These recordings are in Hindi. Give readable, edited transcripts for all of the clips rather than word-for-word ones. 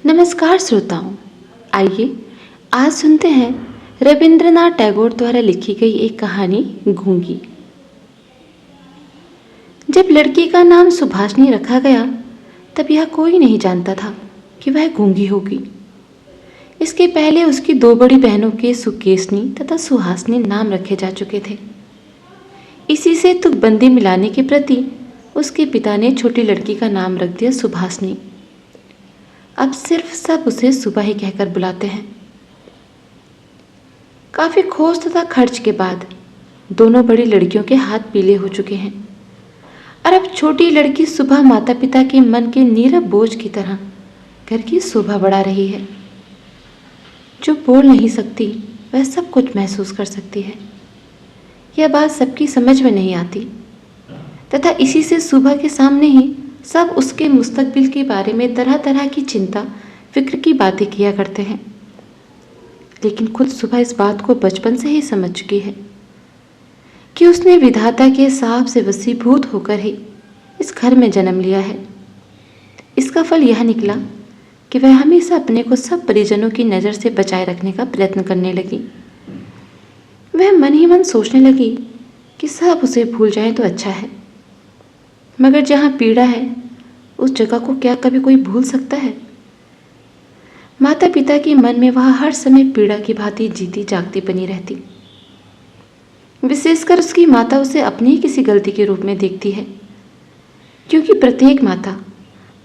नमस्कार श्रोताओं, आइए आज सुनते हैं रविंद्रनाथ टैगोर द्वारा लिखी गई एक कहानी गूंगी। जब लड़की का नाम सुभाषिनी रखा गया तब यह कोई नहीं जानता था कि वह गूंगी होगी। इसके पहले उसकी दो बड़ी बहनों के सुकेशनी तथा सुहासिनी नाम रखे जा चुके थे। इसी से तुकबंदी मिलाने के प्रति उसके पिता ने छोटी लड़की का नाम रख दिया सुभाषिनी। अब सिर्फ सब उसे सुबह ही कहकर बुलाते हैं। काफी खोज तथा खर्च के बाद दोनों बड़ी लड़कियों के हाथ पीले हो चुके हैं और अब छोटी लड़की सुबह माता पिता के मन के नीरव बोझ की तरह घर की शोभा बढ़ा रही है। जो बोल नहीं सकती वह सब कुछ महसूस कर सकती है। यह बात सबकी समझ में नहीं आती तथा इसी से सुबह के सामने ही सब उसके मुस्तकबिल के बारे में तरह तरह की चिंता फिक्र की बातें किया करते हैं। लेकिन खुद सुबह इस बात को बचपन से ही समझ चुकी है कि उसने विधाता के साब से वसीभूत होकर ही इस घर में जन्म लिया है। इसका फल यह निकला कि वह हमेशा अपने को सब परिजनों की नज़र से बचाए रखने का प्रयत्न करने लगी। वह मन ही मन सोचने लगी कि सब उसे भूल जाए तो अच्छा है, मगर जहाँ पीड़ा है उस जगह को क्या कभी कोई भूल सकता है। माता पिता के मन में वह हर समय पीड़ा की भांति जीती जागती बनी रहती। विशेषकर उसकी माता उसे अपनी ही किसी गलती के रूप में देखती है, क्योंकि प्रत्येक माता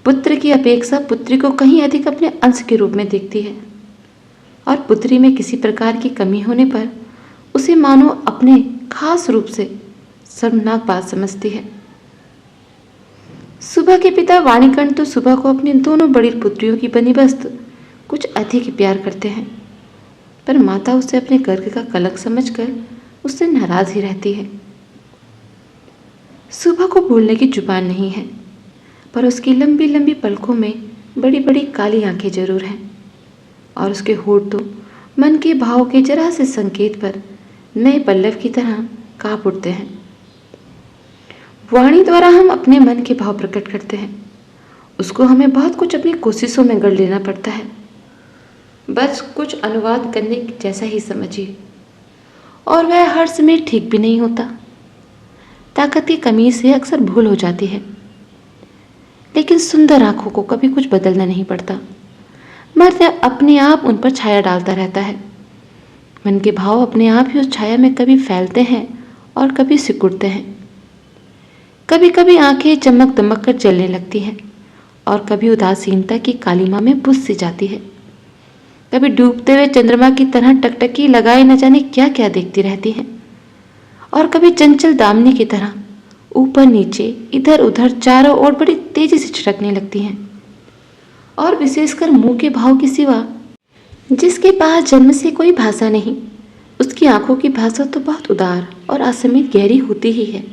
पुत्र की अपेक्षा पुत्री को कहीं अधिक अपने अंश के रूप में देखती है और पुत्री में किसी प्रकार की कमी होने पर उसे मानो अपने खास रूप से शर्मनाक बात समझती है। सुबह के पिता वाणिकंठ तो सुबह को अपनी दोनों बड़ी पुत्रियों की बंदोबस्त कुछ अधिक ही प्यार करते हैं, पर माता उसे अपने गर्ग का कलंक समझकर उससे नाराज ही रहती है। सुबह को बोलने की जुबान नहीं है, पर उसकी लंबी लंबी पलकों में बड़ी बड़ी काली आंखें जरूर हैं और उसके होठ तो मन के भाव के जरा से संकेत पर नए पल्लव की तरह कांप उठते हैं। वाणी द्वारा हम अपने मन के भाव प्रकट करते हैं। उसको हमें बहुत कुछ अपनी कोशिशों में गढ़ लेना पड़ता है, बस कुछ अनुवाद करने जैसा ही समझिए, और वह हर समय ठीक भी नहीं होता। ताकत की कमी से अक्सर भूल हो जाती है, लेकिन सुंदर आंखों को कभी कुछ बदलना नहीं पड़ता। मर्द अपने आप उन पर छाया डालता रहता है। मन के भाव अपने आप ही उस छाया में कभी फैलते हैं और कभी सिकुड़ते हैं। कभी कभी आंखें चमक दमक कर जलने लगती हैं और कभी उदासीनता की कालिमा में बुझ सी जाती है। कभी डूबते हुए चंद्रमा की तरह टकटकी लगाए न जाने क्या क्या देखती रहती हैं और कभी चंचल दामिनी की तरह ऊपर नीचे इधर उधर चारों ओर बड़ी तेजी से छिड़कने लगती हैं। और विशेषकर मुंह के भाव के सिवा जिसके पास जन्म से कोई भाषा नहीं, उसकी आंखों की भाषा तो बहुत उदार और असीमित गहरी होती ही है,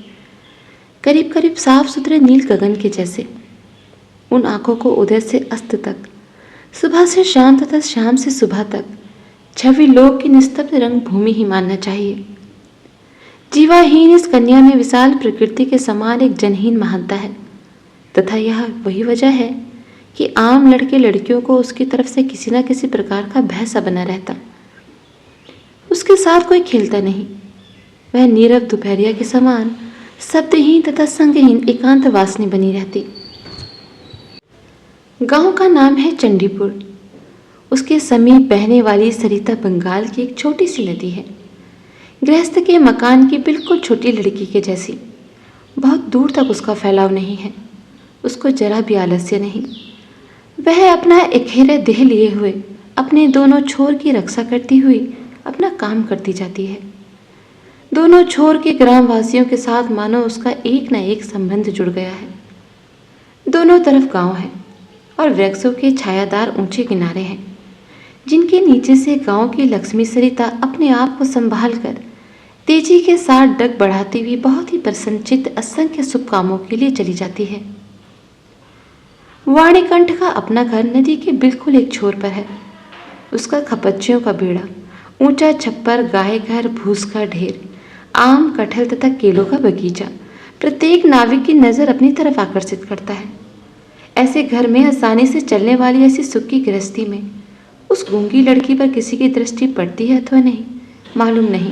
करीब करीब साफ सुथरे नील गगन के जैसे। उन आंखों को उदय से अस्त तक, सुबह से शाम तथा शाम से सुबह तक छवि लोक की निस्तब्ध रंग भूमि ही मानना चाहिए। जीवाहीन इस कन्या में विशाल प्रकृति के समान एक जनहीन महानता है तथा यह वही वजह है कि आम लड़के लड़कियों को उसकी तरफ से किसी न किसी प्रकार का भय सा बना रहता। उसके साथ कोई खेलता नहीं। वह नीरव दोपहरिया के समान शब्दहीन तथा संगहीन एकांत वासनी बनी रहती। गांव का नाम है चंडीपुर। उसके समीप बहने वाली सरिता बंगाल की एक छोटी सी नदी है, गृहस्थ के मकान की बिल्कुल छोटी लड़की के जैसी। बहुत दूर तक उसका फैलाव नहीं है, उसको जरा भी आलस्य नहीं। वह अपना इकहेरे देह लिए हुए अपने दोनों छोर की रक्षा करती हुई अपना काम करती जाती है। दोनों छोर के ग्रामवासियों के साथ मानो उसका एक न एक संबंध जुड़ गया है। दोनों तरफ गांव है और वृक्षों के छायादार ऊंचे किनारे हैं, जिनके नीचे से गांव की लक्ष्मी सरिता अपने आप को संभाल कर तेजी के साथ डग बढ़ाती हुई बहुत ही प्रसन्नचित्त असंख्य शुभ कामों के लिए चली जाती है। वाणिकंठ का अपना घर नदी के बिल्कुल एक छोर पर है। उसका खपच्चियों का बेड़ा, ऊंचा छप्पर, गाय घर, भूस का ढेर, आम, कटहल तथा केलों का बगीचा प्रत्येक नाविक की नजर अपनी तरफ आकर्षित करता है। ऐसे घर में आसानी से चलने वाली ऐसी सुख की गृहस्थी में उस गूंगी लड़की पर किसी की दृष्टि पड़ती है अथवा नहीं, मालूम नहीं।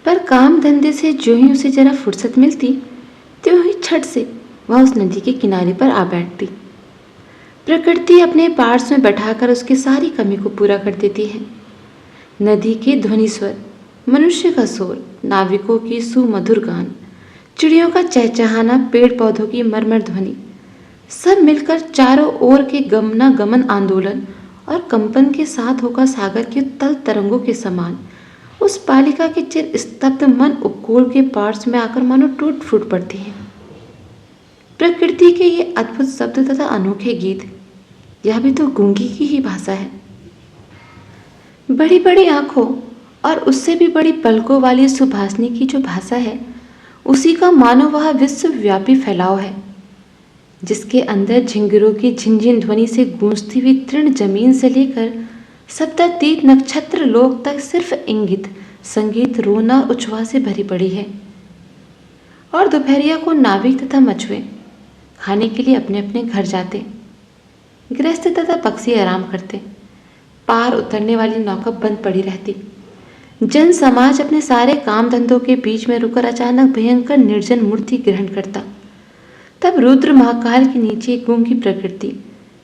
पर काम धंधे से जो ही उसे जरा फुर्सत मिलती, त्यों ही छट से वह उस नदी के किनारे पर आ बैठती। प्रकृति अपने पार्ट्स में बैठाकर उसकी सारी कमी को पूरा कर देती है। नदी के ध्वनि स्वर, मनुष्य का शोर, नाविकों की सुमधुर गान, चिड़ियों का चहचहाना, पेड़ पौधों की मरमर ध्वनि, सब मिलकर चारों ओर के गमनागमन आंदोलन और कंपन के साथ होकर सागर के तल तरंगों के समान उस बालिका के चिर स्तब्ध मन उपकूल के पार्श्व में आकर मानो टूट फूट पड़ती है। प्रकृति के ये अद्भुत शब्द तथा अनोखे गीत, यह भी तो गूंगी की ही भाषा है। बड़ी बड़ी आंखों और उससे भी बड़ी पलकों वाली सुभाषिनी की जो भाषा है, उसी का मानो वह विश्वव्यापी फैलाव है, जिसके अंदर झिंगुरों की झिनझिन ध्वनि से गूंजती हुई तृण जमीन से लेकर सप्ततीत नक्षत्र लोक तक सिर्फ इंगित संगीत, रोना, उछ्वास से भरी पड़ी है। और दोपहरिया को नाविक तथा मछुए खाने के लिए अपने अपने घर जाते, गृहस्थ तथा पक्षी आराम करते, पार उतरने वाली नौका बंद पड़ी रहती, जन समाज अपने सारे काम धंधों के बीच में रुकर अचानक भयंकर निर्जन मूर्ति ग्रहण करता। तब रुद्र महाकाल के नीचे एक गूंगी प्रकृति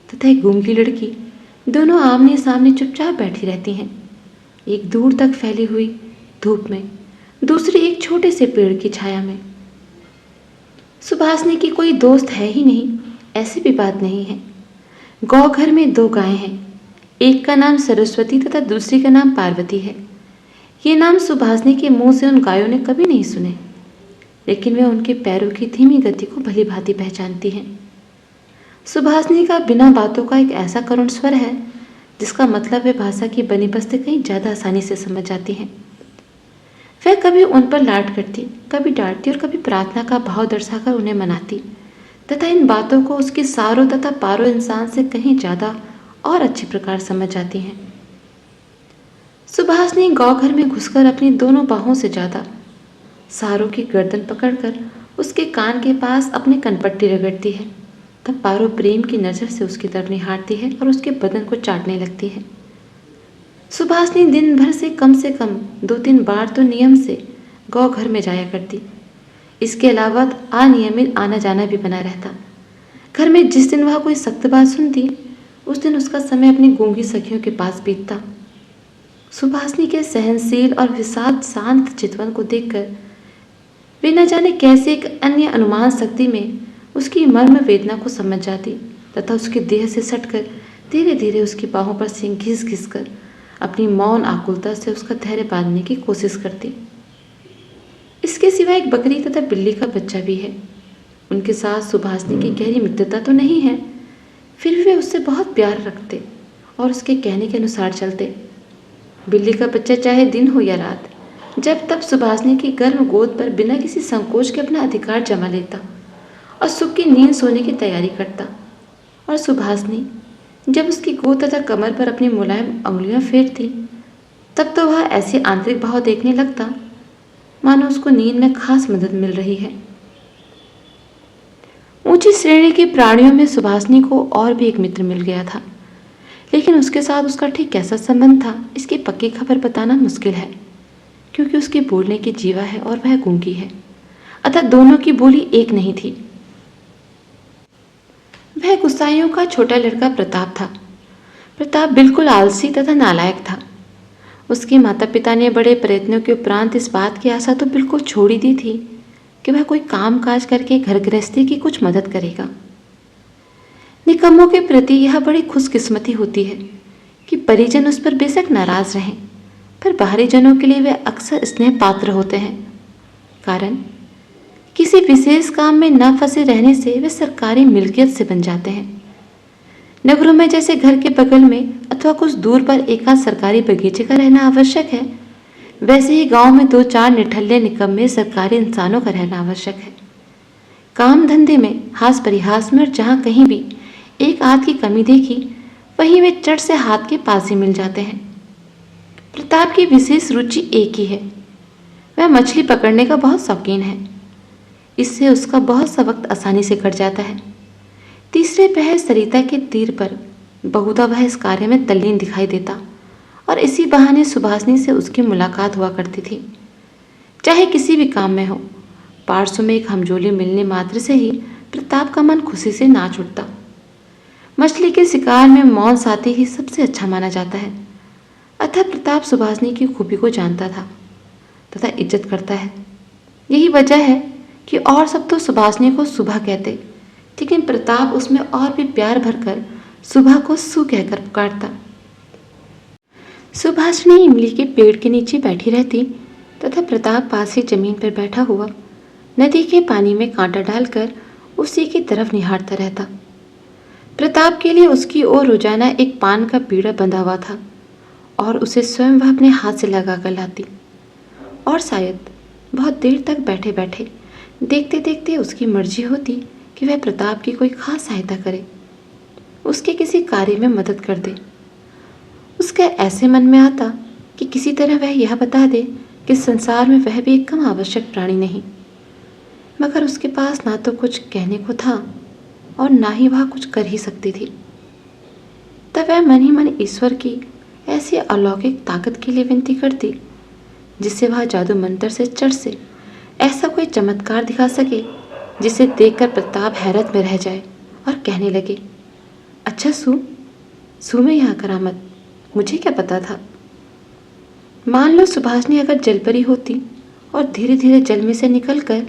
तथा एक गूंगी लड़की दोनों आमने सामने चुपचाप बैठी रहती हैं, एक दूर तक फैली हुई धूप में, दूसरी एक छोटे से पेड़ की छाया में। सुभाषिनी की कोई दोस्त है ही नहीं, ऐसी भी बात नहीं है। गौ घर में 2 गायें हैं, एक का नाम सरस्वती तथा दूसरी का नाम पार्वती है। ये नाम सुभाषिनी के मुंह से उन गायों ने कभी नहीं सुने, लेकिन वे उनके पैरों की धीमी गति को भली भांति पहचानती हैं। सुभाषिनी का बिना बातों का एक ऐसा करुण स्वर है, जिसका मतलब वे भाषा की बनी बस्ती कहीं ज़्यादा आसानी से समझ जाती हैं। वह कभी उन पर लाड करती, कभी डांटती और कभी प्रार्थना का भाव दर्शाकर उन्हें मनाती, तथा इन बातों को उसकी सारों तथा पारों इंसान से कहीं ज़्यादा और अच्छी प्रकार समझ जाती हैं। सुभाषिनी गौ घर में घुसकर अपनी दोनों बाहों से ज़्यादा सारों की गर्दन पकड़कर उसके कान के पास अपनी कनपट्टी रगड़ती है। तब पारो प्रेम की नज़र से उसकी तरफ निहारती है और उसके बदन को चाटने लगती है। सुभाषिनी दिन भर से कम 2-3 बार तो नियम से गौ घर में जाया करती। इसके अलावा अनियमित आना जाना भी बना रहता। घर में जिस दिन वह कोई सख्त बात सुनती, उस दिन उसका समय अपनी गूंगी सखियों के पास बीतता। सुभाषिनी के सहनशील और विषाद शांत चितवन को देखकर वे न जाने कैसे एक अन्य अनुमान शक्ति में उसकी मर्म वेदना को समझ जाती तथा उसके देह से सटकर धीरे धीरे उसकी बाहों पर से घिस घिस कर अपनी मौन आकुलता से उसका धैर्य बांधने की कोशिश करती। इसके सिवा एक बकरी तथा बिल्ली का बच्चा भी है। उनके साथ सुभाषिनी की गहरी मित्रता तो नहीं है, फिर भी वे उससे बहुत प्यार रखते और उसके कहने के अनुसार चलते। बिल्ली का बच्चा चाहे दिन हो या रात, जब तब सुभाषिनी की गर्म गोद पर बिना किसी संकोच के अपना अधिकार जमा लेता और सुख की नींद सोने की तैयारी करता। और सुभाषिनी जब उसकी गोद तथा कमर पर अपनी मुलायम अंगुलियां फेरती, तब तो वह ऐसे आंतरिक भाव देखने लगता मानो उसको नींद में खास मदद मिल रही है। ऊंची श्रेणी के प्राणियों में सुभाषिनी को और भी एक मित्र मिल गया था, लेकिन उसके साथ उसका ठीक कैसा संबंध था, इसकी पक्की खबर बताना मुश्किल है, क्योंकि उसके बोलने की जीवा है और वह गूंगी है, अतः दोनों की बोली एक नहीं थी। वह गुस्साइयों का छोटा लड़का प्रताप था। प्रताप बिल्कुल आलसी तथा नालायक था। उसके माता पिता ने बड़े प्रयत्नों के उपरांत इस बात की आशा तो बिल्कुल छोड़ ही दी थी कि वह कोई काम काज करके घर गृहस्थी की कुछ मदद करेगा। निकम्मों के प्रति यह बड़ी खुशकिस्मती होती है कि परिजन उस पर बेशक नाराज रहें, पर बाहरी जनों के लिए वे अक्सर स्नेह पात्र होते हैं। कारण किसी विशेष काम में न फंसे रहने से वे सरकारी मिल्कियत से बन जाते हैं। नगरों में जैसे घर के बगल में अथवा कुछ दूर पर एकाध सरकारी बगीचे का रहना आवश्यक है, वैसे ही गांव में 2-4 निठल्ले निकम्मे सरकारी इंसानों का रहना आवश्यक है। काम धंधे में, हास परिहास में और जहाँ कहीं भी एक आध की कमी देखी, वहीं वे चट से हाथ के पास ही मिल जाते हैं। प्रताप की विशेष रुचि एक ही है, वह मछली पकड़ने का बहुत शौकीन है। इससे उसका बहुत सा वक्त आसानी से कट जाता है। तीसरे पहर सरिता के तीर पर बहुधा वह इस कार्य में तल्लीन दिखाई देता और इसी बहाने सुभाषिनी से उसकी मुलाकात हुआ करती थी। चाहे किसी भी काम में हो, पार्श्व में एक हमजोली मिलने मात्र से ही प्रताप का मन खुशी से नाच उठता। मछली के शिकार में मौन साथी ही सबसे अच्छा माना जाता है। अतः प्रताप सुभाषिनी की खूबी को जानता था तथा इज्जत करता है। यही वजह है कि और सब तो सुभाषिनी को सुभा कहते, लेकिन प्रताप उसमें और भी प्यार भरकर सुभा को सु कहकर पुकारता। सुभाषिनी इमली के पेड़ के नीचे बैठी रहती तथा प्रताप पास ही जमीन पर बैठा हुआ नदी के पानी में कांटा डालकर उसी की तरफ निहारता रहता। प्रताप के लिए उसकी ओर रोजाना एक पान का बीड़ा बंधा हुआ था और उसे स्वयं वह अपने हाथ से लगा कर लाती। और शायद बहुत देर तक बैठे बैठे देखते देखते उसकी मर्जी होती कि वह प्रताप की कोई खास सहायता करे, उसके किसी कार्य में मदद कर दे। उसके ऐसे मन में आता कि किसी तरह वह यह बता दे कि संसार में वह भी एक कम आवश्यक प्राणी नहीं, मगर उसके पास ना तो कुछ कहने को था और ना ही वह कुछ कर ही सकती थी। तब वह मन ही मन ईश्वर की ऐसी अलौकिक ताकत के लिए विनती करती जिससे वह जादू मंत्र से चट से ऐसा कोई चमत्कार दिखा सके जिसे देखकर प्रताप हैरत में रह जाए और कहने लगे, अच्छा सू में यहाँ करामत, मुझे क्या पता था। मान लो सुभाषिनी अगर जलपरी होती और धीरे धीरे जल में से निकलकर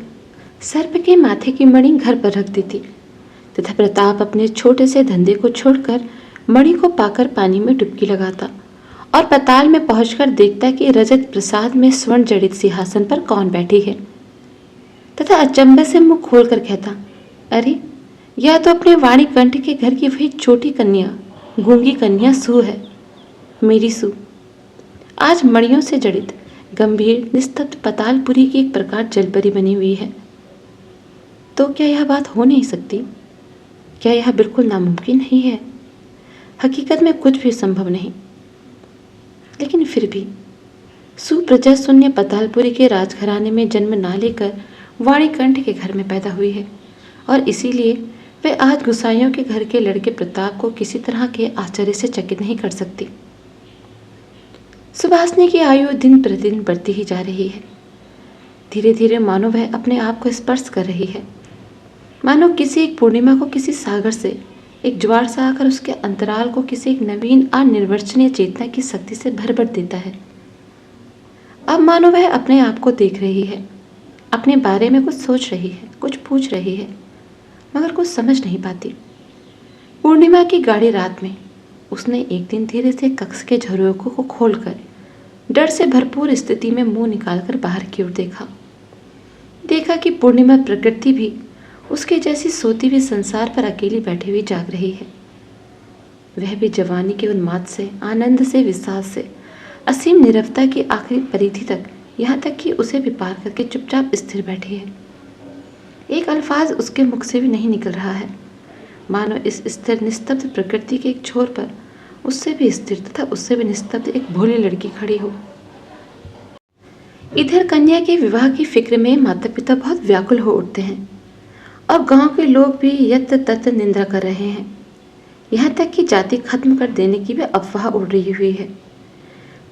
सर्प के माथे की मणि घर पर रख देती तथा प्रताप अपने छोटे से धंधे को छोड़कर मणि को पाकर पानी में डुबकी लगाता और पाताल में पहुंचकर देखता कि रजत प्रसाद में स्वर्ण जड़ित सिंहासन पर कौन बैठी है तथा अचंभे से मुंह खोलकर कहता, अरे यह तो अपने वाणिकंठ के घर की वही छोटी कन्या गूंगी कन्या सू है, मेरी सू। आज मणियों से जड़ित गंभीर निस्तब्ध पातालपुरी की एक प्रकार जलपरी बनी हुई है। तो क्या यह बात हो नहीं सकती? क्या यह बिल्कुल नामुमकिन नहीं है? हकीकत में कुछ भी संभव नहीं। लेकिन फिर भी सुप्रजा शून्य पातालपुरी के राजघराने में जन्म ना लेकर वाणिकंठ के घर में पैदा हुई है और इसीलिए वे आज गुसाइयों के घर के लड़के प्रताप को किसी तरह के आश्चर्य से चकित नहीं कर सकती। सुभाषिनी की आयु दिन प्रतिदिन बढ़ती ही जा रही है। धीरे धीरे मानो वह अपने आप को स्पर्श कर रही है, मानो किसी एक पूर्णिमा को किसी सागर से एक ज्वार सा आकर उसके अंतराल को किसी एक नवीन अनिर्वचनीय चेतना की शक्ति से भर भर देता है। अब मानो वह अपने आप को देख रही है, अपने बारे में कुछ सोच रही है, कुछ पूछ रही है, मगर कुछ समझ नहीं पाती। पूर्णिमा की गाढ़ी रात में उसने एक दिन धीरे से कक्ष के झरोखों को खोलकर डर से भरपूर स्थिति में मुंह निकालकर बाहर की ओर देखा कि पूर्णिमा प्रकृति भी उसके जैसी सोती हुई संसार पर अकेली बैठी हुई जाग रही है। वह भी जवानी के उन्माद से, आनंद से, विश्वास से, असीम नीरवता की आखिरी परिधि तक, यहाँ तक कि उसे भी पार करके चुपचाप स्थिर बैठी है। एक अल्फाज उसके मुख से भी नहीं निकल रहा है, मानो इस स्थिर निस्तब्ध प्रकृति के एक छोर पर उससे भी स्थिर तथा उससे भी निस्तब्ध एक भोली लड़की खड़ी हो। इधर कन्या के विवाह की फिक्र में माता पिता बहुत व्याकुल हो उठते हैं और गांव के लोग भी यत तत निंदा कर रहे हैं। यहाँ तक कि जाति खत्म कर देने की भी अफवाह उड़ रही हुई है।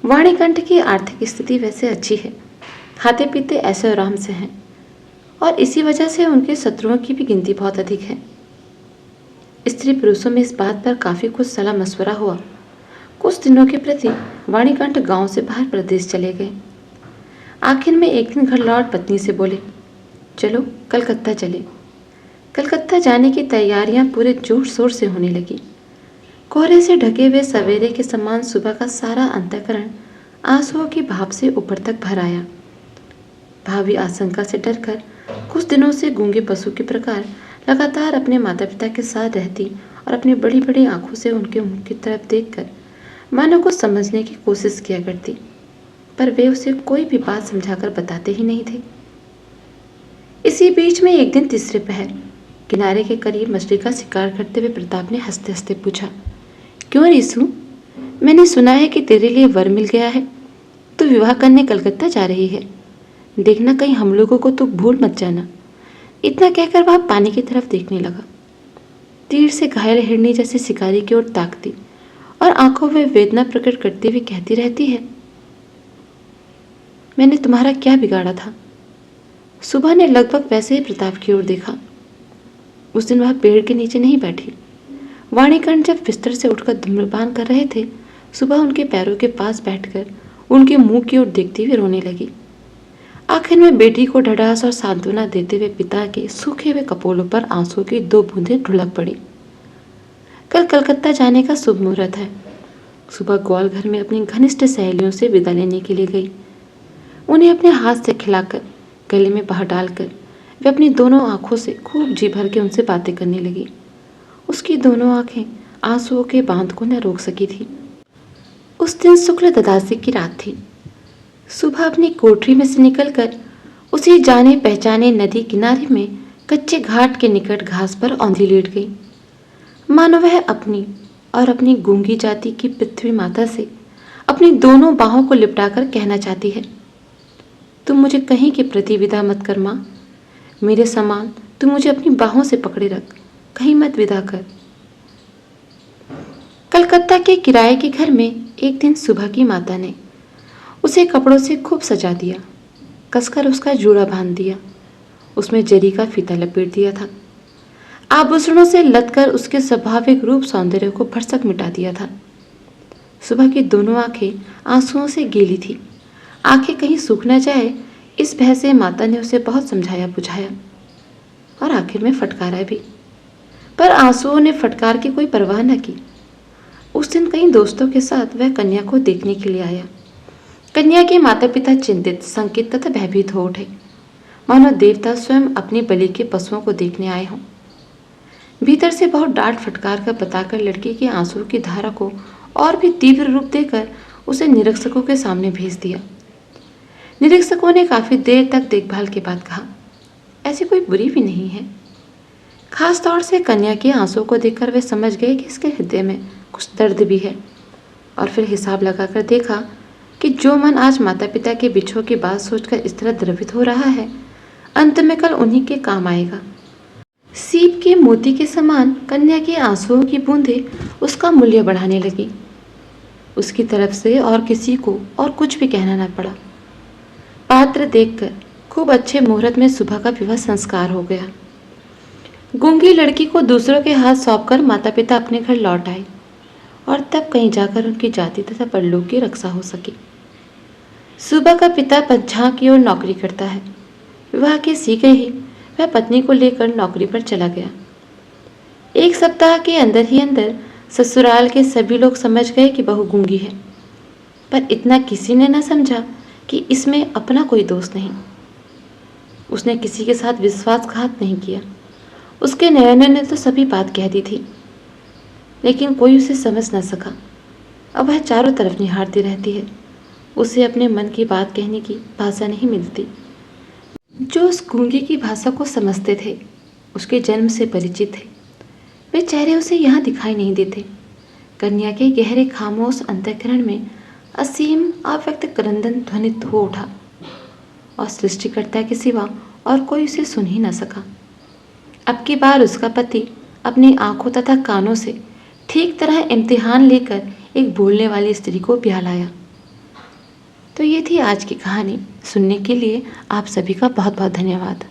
वाणिकंठ की आर्थिक स्थिति वैसे अच्छी है, खाते पीते ऐसे आराम से हैं और इसी वजह से उनके शत्रुओं की भी गिनती बहुत अधिक है। स्त्री पुरुषों में इस बात पर काफ़ी कुछ सलाह मशवरा हुआ। कुछ दिनों के प्रति वाणिकंठ गांव से बाहर प्रदेश चले गए। आखिर में एक दिन घर लौट पत्नी से बोले, चलो कलकत्ता चले। कलकत्ता जाने की तैयारियां पूरे जोर शोर से होने लगी। कोहरे से ढके हुए सवेरे के समान सुबह का सारा अंतःकरण आंसुओं की भाप से ऊपर तक भर आया। भावी आशंका से डरकर कुछ दिनों से गूंगे पशु के प्रकार लगातार अपने माता पिता के साथ रहती और अपनी बड़ी बड़ी आंखों से उनके मुंह की तरफ देखकर मानो को समझने की कोशिश किया करती, पर वे उसे कोई भी बात समझाकर बताते ही नहीं थे। इसी बीच में एक दिन तीसरे पहर किनारे के करीब मछली का शिकार करते हुए प्रताप ने हंसते हंसते पूछा, क्यों रिसू, मैंने सुना है कि तेरे लिए वर मिल गया है, तू विवाह करने कलकत्ता जा रही है। देखना कहीं हम लोगों को तू भूल मत जाना। इतना कहकर वह पानी की तरफ देखने लगा। तीर से घायल हिरनी जैसे शिकारी की ओर ताकती और आंखों में वेदना प्रकट करते हुए कहती रहती है, मैंने तुम्हारा क्या बिगाड़ा था। सुबह ने लगभग वैसे ही प्रताप की ओर देखा। उस दिन वह पेड़ के नीचे नहीं बैठी। वाणीकरण जब बिस्तर से उठकर धूम्रपान कर रहे थे, सुबह उनके पैरों के पास बैठकर उनके मुंह की ओर देखती हुए रोने लगी। आखिर में बेटी को ढढ़ास और सांत्वना देते हुए पिता के सूखे हुए कपोलों पर आंसू की 2 बूंदें ढुलक पड़ी। कल कलकत्ता जाने का शुभ मुहूर्त है। सुबह ग्वाल घर में अपनी घनिष्ठ सहेलियों से विदा लेने के लिए गई। उन्हें अपने हाथ से खिलाकर, गले में बाह डालकर वे अपनी दोनों आंखों से खूब जी भर के उनसे बातें करने लगी। उसकी दोनों आंखें आंसुओं के बांध को न रोक सकी थी। उस दिन शुक्ल ददासी की रात थी। सुबह अपनी कोठरी में से निकलकर उसी जाने पहचाने नदी किनारे में कच्चे घाट के निकट घास पर औंधी लेट गई, मानो वह अपनी और अपनी गूंगी जाति की पृथ्वी माता से अपनी दोनों बाहों को लिपटाकर कहना चाहती है, तुम मुझे कहीं के प्रति विदा मत कर माँ। मेरे समान तुम मुझे अपनी बाहों से पकड़े रख, कहीं मत विदा कर। कलकत्ता के किराए के घर में एक दिन सुबह की माता ने उसे कपड़ों से खूब सजा दिया, कसकर उसका जूड़ा बांध दिया, उसमें जरी का फीता लपेट दिया था, आभूषणों से लदकर उसके स्वाभाविक रूप सौंदर्य को भरसक मिटा दिया था। सुबह की दोनों आंखें आंसुओं से गीली थी। आंखें कहीं सूख न जाए, इस भय से माता ने उसे बहुत समझाया बुझाया और आखिर में फटकारा भी, पर आंसुओं ने फटकार की कोई परवाह न की। उस दिन कई दोस्तों के साथ वह कन्या को देखने के लिए आया। कन्या के माता पिता चिंतित, संकित तथा भयभीत हो उठे, मानो देवता स्वयं अपनी बलि के पशुओं को देखने आए हों। भीतर से बहुत डांट फटकार कर बताकर लड़की के आंसुओं की धारा को और भी तीव्र रूप देकर उसे निरीक्षकों के सामने भेज दिया। निरीक्षकों ने काफी देर तक देखभाल के बाद कहा, ऐसी कोई बुरी भी नहीं है। खास तौर से कन्या के आंसुओं को देखकर वे समझ गए कि इसके हृदय में कुछ दर्द भी है, और फिर हिसाब लगाकर देखा कि जो मन आज माता पिता के बिछोह की बात सोचकर इस तरह द्रवित हो रहा है, अंत में कल उन्हीं के काम आएगा। सीप के मोती के समान कन्या के आंसुओं की बूंदें उसका मूल्य बढ़ाने लगी। उसकी तरफ से और किसी को और कुछ भी कहना न पड़ा। पात्र देखकर खूब अच्छे मुहूर्त में सुबह का विवाह संस्कार हो गया। गूंगी लड़की को दूसरों के हाथ सौंपकर माता पिता अपने घर लौट आए, और तब कहीं जाकर उनकी जाति तथा परलोक की रक्षा हो सकी। सुबह का पिता पंचांग की ओर नौकरी करता है। विवाह के शीघ्र ही वह पत्नी को लेकर नौकरी पर चला गया। एक सप्ताह के अंदर ही अंदर ससुराल के सभी लोग समझ गए कि बहू गूंगी है, पर इतना किसी ने न समझा कि इसमें अपना कोई दोष नहीं। उसने किसी के साथ विश्वासघात नहीं किया। उसके नयनों ने तो सभी बात कह दी थी, लेकिन कोई उसे समझ न सका। अब वह चारों तरफ निहारती रहती है। उसे अपने मन की बात कहने की भाषा नहीं मिलती। जो उस गूंगी की भाषा को समझते थे, उसके जन्म से परिचित थे, वे चेहरे उसे यहाँ दिखाई नहीं देते। कन्या के गहरे खामोश अंतःकरण में असीम अव्यक्त क्रंदन ध्वनित हो उठा, और सृष्टिकर्ता के सिवा और कोई उसे सुन ही न सका। अब की बार उसका पति अपनी आंखों तथा कानों से ठीक तरह इम्तिहान लेकर एक बोलने वाली स्त्री को ब्याह लाया। तो ये थी आज की कहानी। सुनने के लिए आप सभी का बहुत बहुत धन्यवाद।